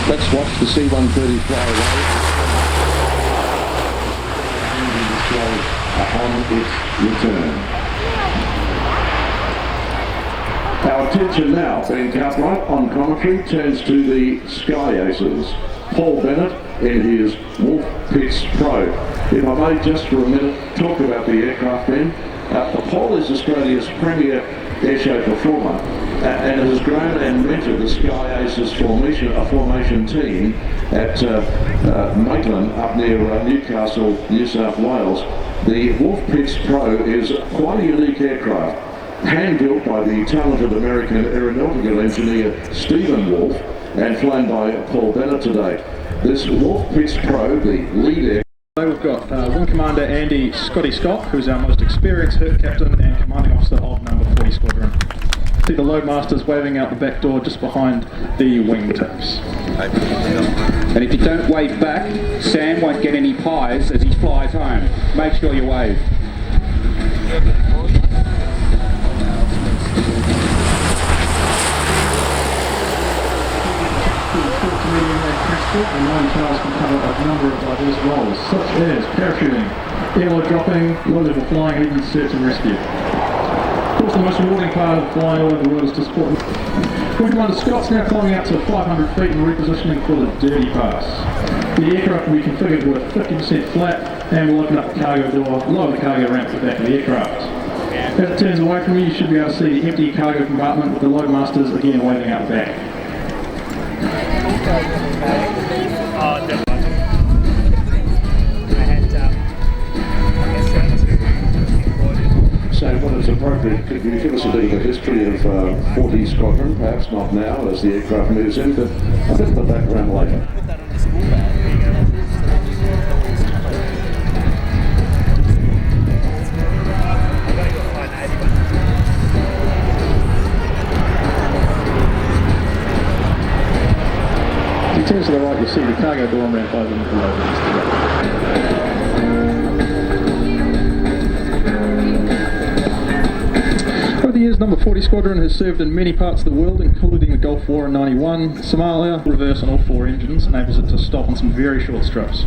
Let's watch the C-130 fly away. On its return. Our attention now, being Cartwright on commentary, turns to the Sky Aces. Paul Bennett in his Wolf Pitts Pro. If I may just for a minute talk about the aircraft then. Paul is Australia's premier airshow performer and has grown and mentored the Sky Aces formation team at Maitland up near Newcastle, New South Wales. The Wolf Pitts Pro is quite a unique aircraft, hand-built by the talented American aeronautical engineer Stephen Wolf and flown by Paul Bennett today. This Wolf Pitts Pro, the lead air. We've got Wing Commander Andy Scotty Scott, who's our most experienced Herc Captain and Commanding Officer of Number 40 Squadron. See the Loadmasters waving out the back door just behind the wingtips. And if you don't wave back, Sam won't get any pies as he flies home. Make sure you wave. And Ryan Charles can cover a number of diverse roles, such as parachuting, airload dropping, low-level flying, and even search and rescue. Of course, the most rewarding part of flying all over the world is to support. Wing Commander Scott's now climbing out to 500 feet and repositioning for the dirty pass. The aircraft will be configured with 50% flat and will open up the cargo door, lower the cargo ramp at the back of the aircraft. As it turns away from you, you should be able to see the empty cargo compartment with the Loadmasters again waving out the back. So when it's appropriate, could you give us a bit of the history of 40 Squadron, perhaps not now as the aircraft moves in, but a bit of the background later. If you turn to the right, you'll see the cargo door ramp open with the Loadmasters. Over the years, Number 40 Squadron has served in many parts of the world, including the Gulf War in '91, Somalia. Reverse on all four engines enables it to stop on some very short strips.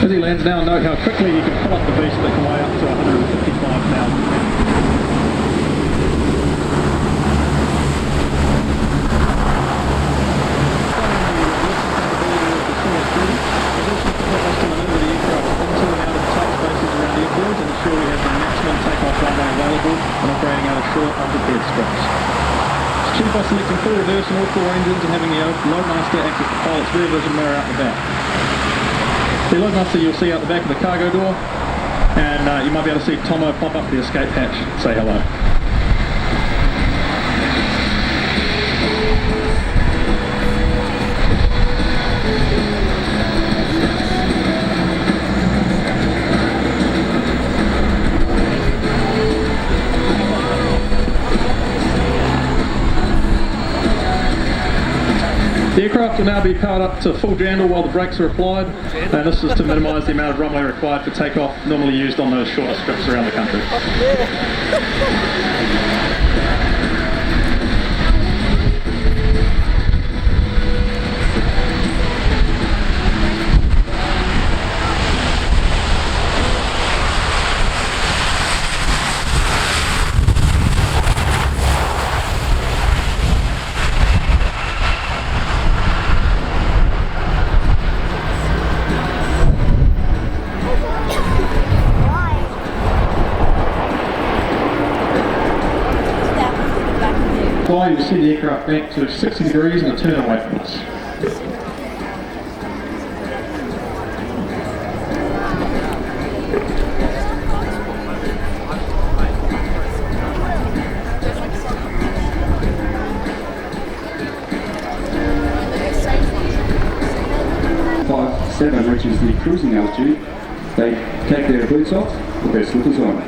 As he lands now, note how quickly you can pull up the beast that can weigh up to 155,000. Achieved by selecting full reverse on all four engines and having the Loadmaster act as the pilot's rear vision mirror out the back. The Loadmaster you'll see out the back of the cargo door, and you might be able to see Tomo pop up the escape hatch, say hello. The aircraft will now be powered up to full jandle while the brakes are applied, and this is to minimise the amount of runway required for takeoff, normally used on those shorter strips around the country. Fly, you'll see the aircraft back to 60 degrees and a turn away from us. 7 reaches the cruising altitude, they take their boots off with their slippers on.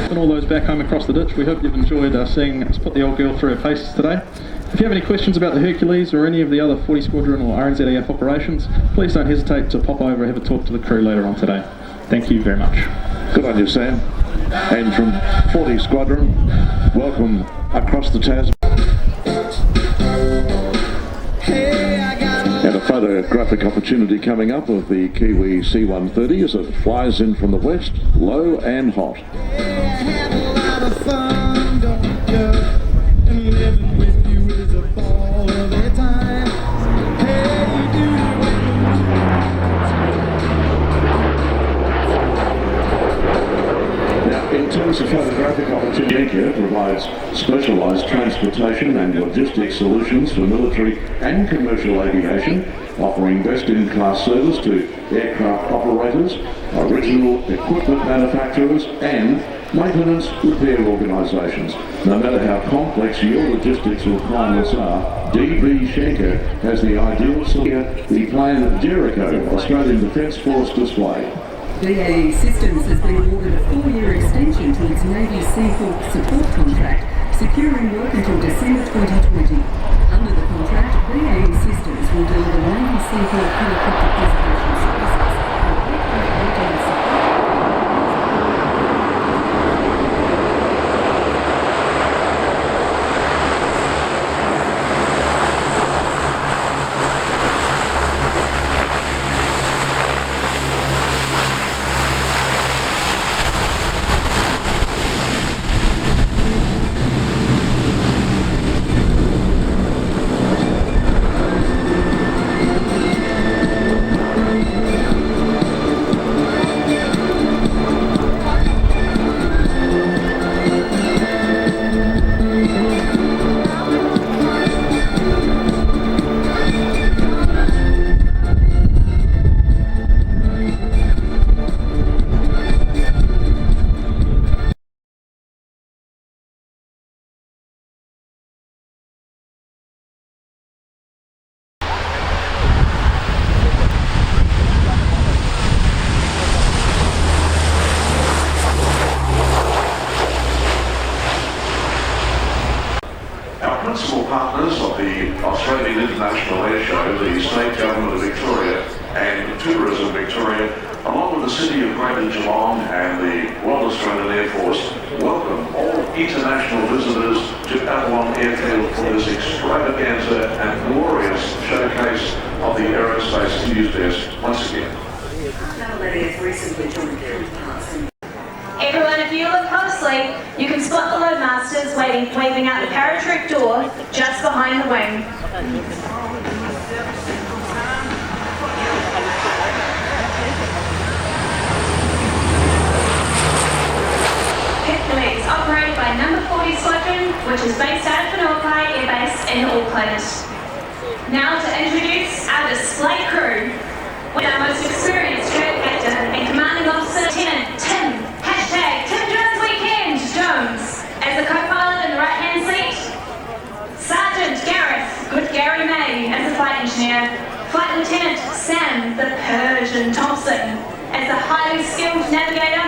And all those back home across the ditch, we hope you've enjoyed seeing us put the old girl through her paces today. If you have any questions about the Hercules or any of the other 40 Squadron or RNZAF operations, please don't hesitate to pop over and have a talk to the crew later on today. Thank you very much. Good on you, Sam. And from 40 Squadron, welcome across the Tasman. And a photographic opportunity coming up of the Kiwi C-130 as it flies in from the west, low and hot. In terms of photographic opportunity, it provides specialised transportation and logistics solutions for military and commercial aviation, offering best-in-class service to aircraft operators, original equipment manufacturers and maintenance repair organisations. No matter how complex your logistics requirements are, DB Schenker has the ideal solution, the planned Jericho Australian Defence Force display. BAE Systems has been awarded a 4-year extension to its Navy Seahawk support contract, securing work until December 2020. Under the contract, BAE Systems will deliver Navy Seahawk helicopter preservation services and aircraft maintenance support. Principal partners of the Australian International Airshow, the State Government of Victoria and Tourism Victoria, along with the City of Greater Geelong and the Royal Australian Air Force, welcome all international visitors to Avalon Airfield for this extravaganza and glorious showcase of the aerospace enthusiasts once again. Everyone, if you look closely, you can spot the loadmasters waving out the paratroop door just behind the wing. Hercules, operated by number 40 Squadron, which is based out of Whanaukai Air Base in Auckland. Now to introduce our display crew, with our most experienced trade captain and commanding officer, Lieutenant Tim Jones Weekend Jones, as the co-pilot in the right-hand seat. Sergeant Gareth, Good Gary May, as the flight engineer. Flight Lieutenant Sam, the Persian Thompson, as the highly skilled navigator,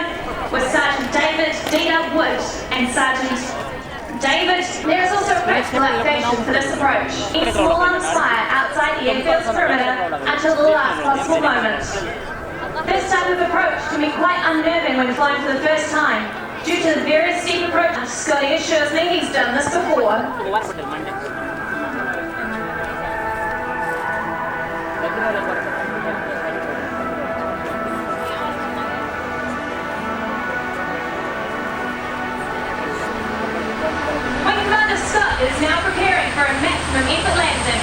with Sergeant David Dina Wood and Sergeant David. There is also a practical application for this approach. A small fire outside the airfield's perimeter until the last possible moment. This type of approach can be quite unnerving when flying for the first time, due to the very steep approach. Scotty assures me he's done this before. Wing Commander Scott is now preparing for a maximum effort landing.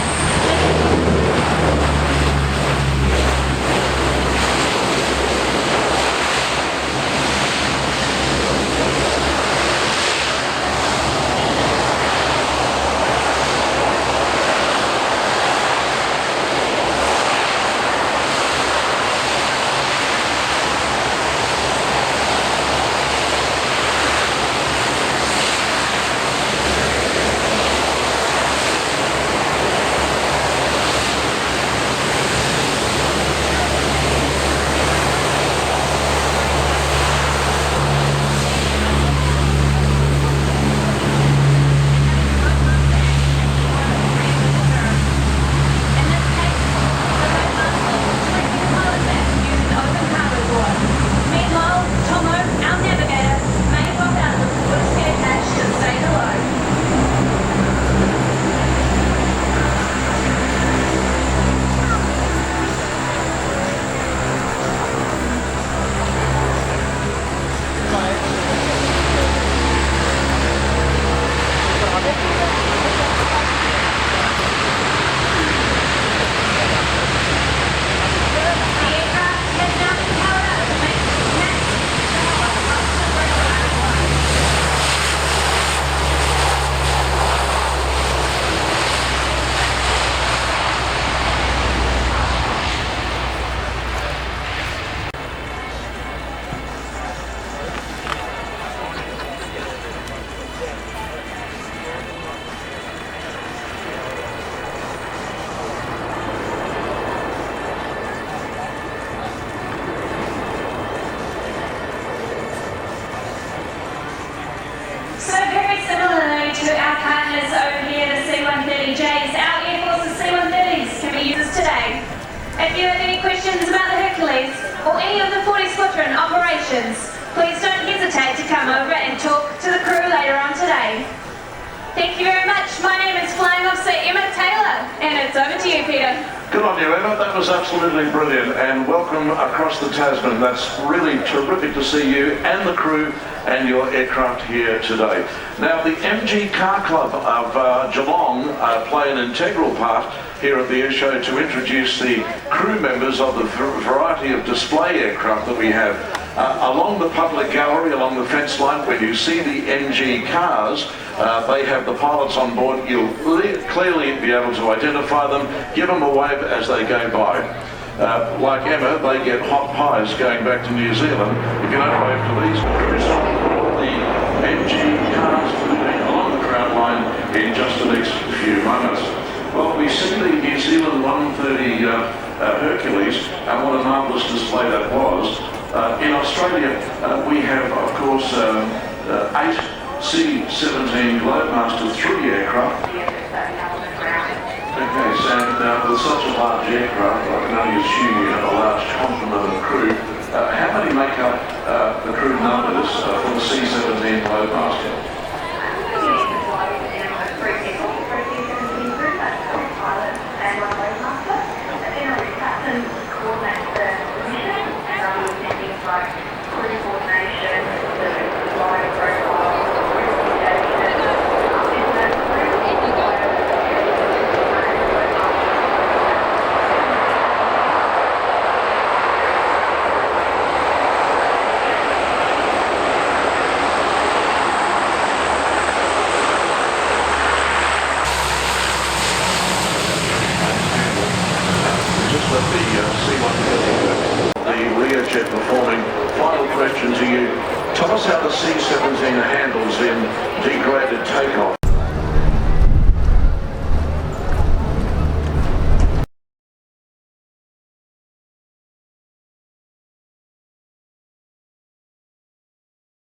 if you have any questions about the Hercules or any of the 40 Squadron operations, please don't hesitate to come over and talk to the crew later on today. Thank you very much. My name is Flying Officer Emma Taylor, and it's over to you, Peter. Good on you, Emma. That was absolutely brilliant, and welcome across the Tasman. That's really terrific to see you and the crew and your aircraft here today. Now, the MG Car Club of Geelong play an integral part here at the Airshow to introduce the crew members of the variety of display aircraft that we have. Along the public gallery, along the fence line, when you see the MG cars, they have the pilots on board. You'll clearly be able to identify them, give them a wave as they go by. Like Emma, they get hot pies going back to New Zealand. If you don't wave to these crews, the MG cars moving along the crowd line in just the next few moments. Well, we see the New Zealand 130 Hercules, and what a marvellous display that was. In Australia, we have, of course, 8 C-17 Globemaster 3 aircraft. Okay, and with such a large aircraft, I can only assume you have a large complement of crew. How many make up the crew numbers for the C-17 Globemaster? The Learjet performing. Final question to you. Tell us how the C-17 handles in degraded takeoff.